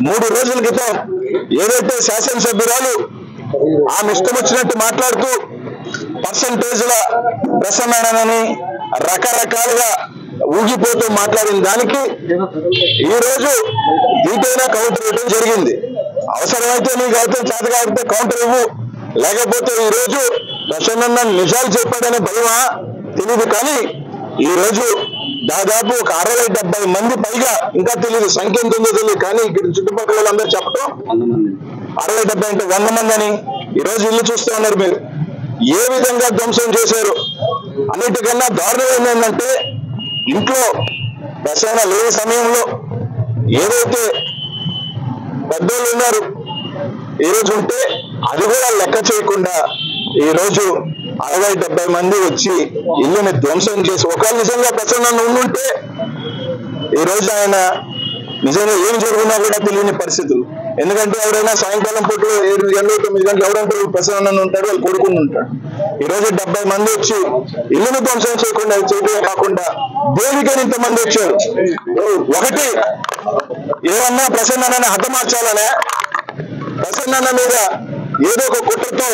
3 రోజుల క్రితం ఏదైతే శాసనసభ్యురాలు ఆమె ఇష్టం వచ్చినట్టు మాట్లాడుతూ పర్సంటేజ్ల ప్రసన్ననని రకరకాలుగా ఊగిపోతూ మాట్లాడిన దానికి ఈ రోజు దీటైనా కౌంటర్ ఇవ్వడం జరిగింది. అవసరమైతే నీకు అయితే చేత కాకపోతే కౌంటర్ ఇవ్వు, లేకపోతే ఈ రోజు ప్రసన్న నిజాలు చెప్పాడనే భయమా తెలియదు. కానీ ఈ రోజు దాదాపు ఒక 60-70 మంది పైగా, ఇంకా తెలియదు సంఖ్య ఎంత ఉందో తెలియదు, కానీ ఇక్కడ చుట్టుపక్కల వాళ్ళందరూ చెప్పడం 60-70 అంటే 100 మంది అని ఈ రోజు ఇల్లు చూస్తూ ఉన్నారు. మీరు ఏ విధంగా ధ్వంసం చేశారు. అన్నిటికన్నా దారుణం ఏంటంటే ఇంట్లో ప్రసన్న లేని సమయంలో ఏదైతే పెద్దోళ్ళు ఉన్నారు ఈ రోజు ఉంటే అది కూడా లెక్క చేయకుండా ఈ రోజు 60-70 మంది వచ్చి ఇల్లుని ధ్వంసం చేసి, ఒకవేళ నిజంగా ప్రసన్న ఉండుంటే ఈ రోజు ఆయన నిజంగా ఏం జరుగుతున్నా కూడా తెలియని పరిస్థితులు. ఎందుకంటే ఎవరైనా సాయంకాలం పూట 7 గంటలు 9 గంటలు ఎవరంటారు ప్రసన్న ఉంటాడు, వాళ్ళు కొడుకుని ఉంటాడు. ఈ రోజు 70 మంది వచ్చి ఇల్లుని ధ్వంసం చేయకుండా చేయడమే కాకుండా దేనికని ఇంతమంది వచ్చారు. ఒకటి ఏమన్నా ప్రసన్న హతమార్చాలనే, ప్రసన్న మీద ఏదో ఒక కుట్రతో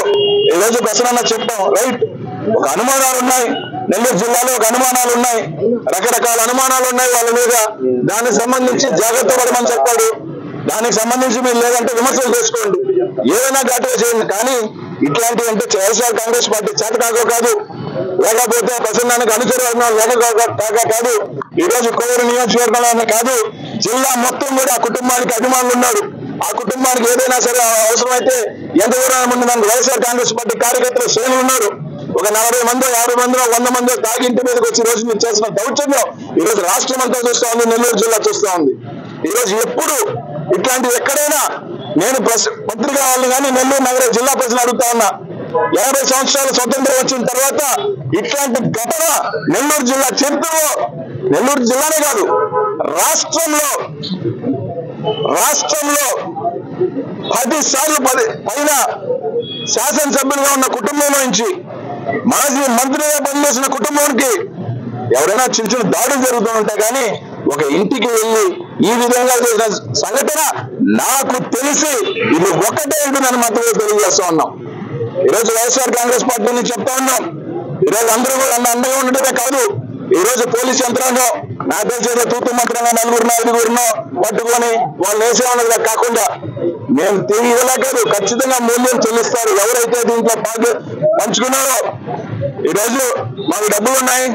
ఈ రోజు ప్రసన్న చెప్పాం రైట్. ఒక అనుమానాలు ఉన్నాయి, నెల్లూరు జిల్లాలో ఒక అనుమానాలు ఉన్నాయి, రకరకాల అనుమానాలు ఉన్నాయి వాళ్ళ మీద. దానికి సంబంధించి జాగ్రత్త పడమని చెప్పాడు. దానికి సంబంధించి మీరు లేదంటే విమర్శలు చేసుకోండి, ఏదైనా ఘాటుగా చేయండి. కానీ ఇట్లాంటివి అంటే వైఎస్ఆర్ కాంగ్రెస్ పార్టీ చేత కాదు, లేకపోతే ప్రసన్నానికి అనుచరులు కాదు, ఈ రోజు కోవూరు నియోజకవర్గంలోనే కాదు జిల్లా మొత్తం కూడా ఆ కుటుంబానికి అభిమానులు ఉన్నారు. ఆ కుటుంబానికి ఏదైనా సరే అవసరమైతే ఎంత దూరం ముందు మనకు వైఎస్ఆర్ కాంగ్రెస్ పార్టీ కార్యకర్తలు శ్రేణులు ఉన్నారు. ఒక 40 మందో 50 మందో 100 మందో తాగి ఇంటి మీదకి వచ్చి ఈ రోజు మీరు చేసిన దౌర్జన్యం ఈ రోజు రాష్ట్రం అంతా చూస్తూ ఉంది, నెల్లూరు జిల్లా చూస్తూ ఉంది. ఈ రోజు ఎప్పుడు ఇట్లాంటివి ఎక్కడైనా నేను పత్రికా వాళ్ళని కానీ నెల్లూరు నగర జిల్లా ప్రజలు అడుగుతా ఉన్నా, 50 సంవత్సరాలు స్వతంత్రం వచ్చిన తర్వాత ఇట్లాంటి ఘటన నెల్లూరు జిల్లా చరిత్రలో, నెల్లూరు జిల్లానే కాదు రాష్ట్రంలో 10 సార్లు పైన శాసనసభ్యులుగా ఉన్న కుటుంబంలో నుంచి మాజీ మంత్రిగా పనిచేసిన కుటుంబానికి ఎవరైనా చిన్న చిన్న దాడులు జరుగుతూ ఉంటాయి. కానీ ఒక ఇంటికి వెళ్ళి ఈ విధంగా చేసిన సంఘటన నాకు తెలిసి ఇది ఒక్కటే ఉంటుందని మాత్రమే తెలియజేస్తా ఉన్నాం. ఈరోజు వైఎస్ఆర్ కాంగ్రెస్ పార్టీ నుంచి చెప్తా ఉన్నాం, ఈరోజు అందరూ కూడా అండగా ఉండటమే కాదు, ఈ రోజు పోలీస్ యంత్రాంగం నా తెలిసేదో తూతు మంత్రంగా 4-5 పట్టుకొని వాళ్ళు వేసేవాళ్ళగా కాకుండా మేము తిరిగి ఇవ్వలేకాదు, ఖచ్చితంగా మూల్యం చెల్లిస్తారు. ఎవరైతే దీంట్లో పంచుకున్నారో ఈ రోజు మాకు డబ్బులు ఉన్నాయి,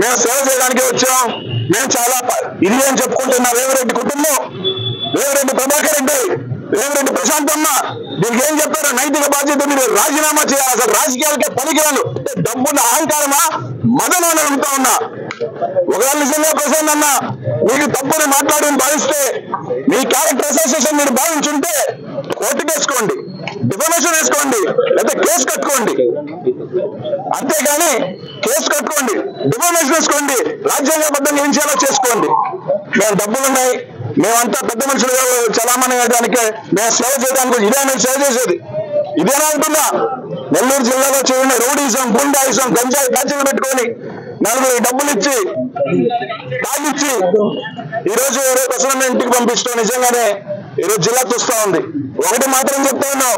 మేము సేవ చేయడానికి వచ్చాం, మేము చాలా ఇది అని చెప్పుకుంటున్నా వేమిరెడ్డి కుటుంబం, వేమిరెడ్డి ప్రభాకర్ రెడ్డి, వేమిరెడ్డి ప్రశాంతమ్మ దీనికి ఏం చెప్పారు? నైతిక బాధ్యత మీరు రాజీనామా చేయాలి. అసలు రాజకీయాలకే పనికిరాను డబ్బున్న అహంకారమా మదన అని అడుగుతా ఉన్నా. ఒకవేళ నిజంగా ప్రసన్న మీకు తప్పుని మాట్లాడని భావిస్తే, మీ క్యారెక్టర్ అసోసియేషన్ మీరు భావించుంటే కోర్టుకు వేసుకోండి, డిఫమేషన్ వేసుకోండి, లేదా కేసు కట్టుకోండి. అంతేగాని కేసు కట్టుకోండి, డిఫమేషన్ వేసుకోండి, రాజ్యాంగబద్ధంగా ఏం చేయాలో చేసుకోండి. మేము డబ్బులున్నాయి, మేమంతా పెద్ద మనుషులుగా చలామణి అయ్యడానికే, మేము సేవ చేయడానికి ఇదే మేము సేవ చేసేది ఇదేనా అంటున్నా. నెల్లూరు జిల్లాలో చేయండి రౌడీజం, గుండాయిజం, గంజాయి బ్యాచ్లు పెట్టుకొని 4 డబ్బులు ఇచ్చి తాగిచ్చి ఈరోజు ప్రసన్న ఇంటికి పంపిస్తాం. నిజంగానే ఈరోజు జిల్లా చూస్తా ఉంది. ఒకటి మాత్రం చెప్తా ఉన్నాం,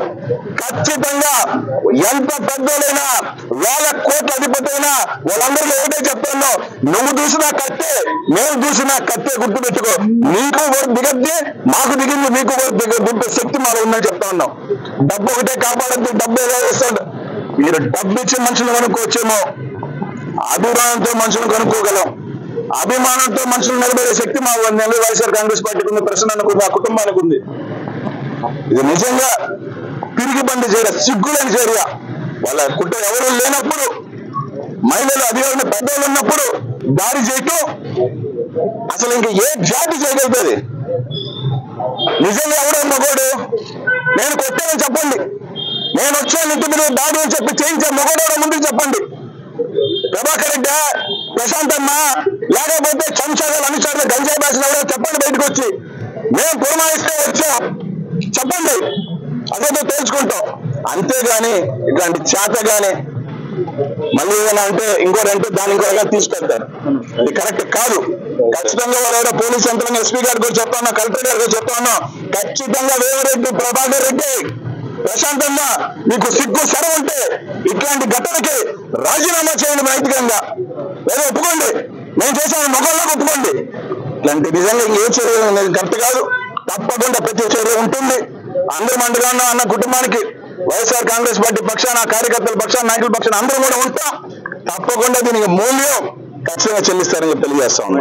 ఖచ్చితంగా ఎంత పెద్దలైనా 1000 కోట్ల అధిపతి అయినా వాళ్ళందరికీ ఒకటే చెప్తున్నాం, నువ్వు చూసినా కట్టే, మేము చూసినా కట్టే, గుర్తు పెట్టుకో. నీకు దిగద్ది, మాకు దిగింది, మీకు దిగే శక్తి మాకు ఉందని చెప్తా ఉన్నాం. డబ్బు ఒకటే కాపాడద్దు, డబ్బు ఏదో వేస్తాడు. మీరు డబ్బు ఇచ్చి మనుషులు కనుక్కోవచ్చేమో, అభిమానంతో మనుషులు కనుక్కోగలం. అభిమానంతో మనుషులు నిలబడే శక్తి మా నెల్లూరు వైఎస్ఆర్ కాంగ్రెస్ పార్టీకి ఉంది, ప్రసన్నకు ఉంది, ఆ కుటుంబానికి ఉంది. ఇది నిజంగా తిరిగి బండి చర్య, సిగ్గులేని చర్య. వాళ్ళ కుటుంబం ఎవరు లేనప్పుడు, మహిళలు అధికారులు పెద్దలు ఉన్నప్పుడు దాడి చేయటం అసలు ఇంక ఏ జాతి చేయగలుగుతుంది? నిజంగా ఎవడో మగోడు నేను కొట్టానని చెప్పండి, నేను వచ్చాను ఇంటి మీద దాడి అని చెప్పి చేయించే మగోడో ముందుకు చెప్పండి. ప్రభాకర్ రెడ్డి, ప్రశాంతమ్మ, లేకపోతే చంచాలు అనుచరులు గంజాయి భాషలు ఎవరో చెప్పండి బయటకు వచ్చి. మేము పురమాయిస్తే వచ్చాం చెప్పండి, అదేదో తేల్చుకుంటాం. అంతేగాని ఇట్లాంటి చేత గాని మళ్ళీ ఏదైనా అంటే ఇంకోరంటే దాని ఇంకో రకంగా తీసుకెళ్తారు. అది కరెక్ట్ కాదు. ఖచ్చితంగా వాళ్ళ పోలీస్ యంత్రాంగం ఎస్పీ గారికి కూడా చెప్తా ఉన్నా, కలెక్టర్ గారికి చెప్తా ఉన్నా, ఖచ్చితంగా వేమిరెడ్డి ప్రభాకర్ రెడ్డి ప్రశాంతంగా మీకు సిగ్గు సర ఉంటే ఇట్లాంటి ఘటనకి రాజీనామా చేయండి నైతికంగా, ఏదో ఒప్పుకోండి, నేను చేశాను మొగల్లోకి ఒప్పుకోండి. ఇట్లాంటి నిజంగా ఏ చర్య కరెక్ట్ కాదు. తప్పకుండా ప్రతి చర్య ఉంటుంది. అందరూ మండగా అన్న కుటుంబానికి వైఎస్ఆర్ కాంగ్రెస్ పార్టీ పక్షాన, కార్యకర్తల పక్షాన, నాయకుల పక్షాన అందరూ కూడా ఉంటాం. తప్పకుండా దీనికి మూల్యం ఖచ్చితంగా చెల్లిస్తారని తెలియజేస్తా ఉన్నాం.